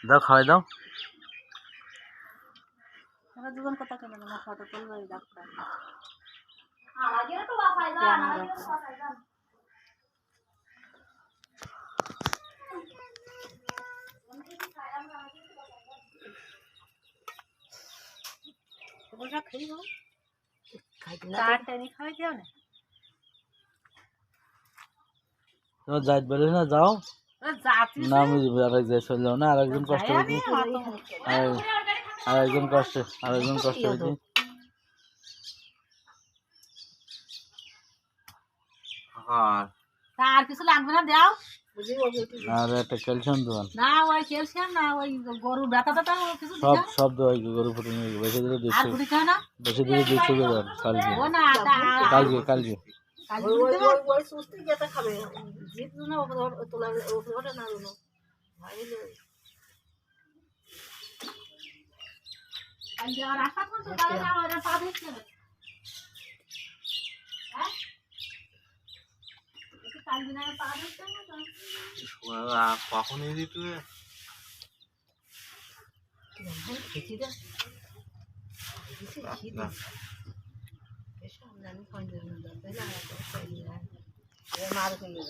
দাও খাওয়াই দাও। জীবন কথা কেন না ফটো তুলবে ডাক্তার তোমার যাইতে বলে না যাও না আমি আরেক যাই চলে যাও না আরেকজন কষ্ট হয়েছি আরেকজন কষ্ট হয়েছি আর কিছু লাগবে না দাও আর একটা ক্যালসিয়াম দোকান না ওই ক্যালসিয়াম না ওই গরুর ব্যথা ব্যথা কিছু সব দেওয়া গরু ফুটে নিয়ে বেশি দিলে আর গুড়ি খাও না বেশি দিলে 200 করে দেন কালকে ও না কালকে ওই সুস্থ যেটা খাবে জিত না ও তোলা ওটা না রুনো ভাই আর আশা করছো তাহলে না ওরা পা দিচ্ছে না হ্যাঁ এটা কাল দিনে পা দিচ্ছে না তো কখন এলি তুই খেতে দে খেতে এসব জানি কোন দিন দাদা না মার হয়ে গেল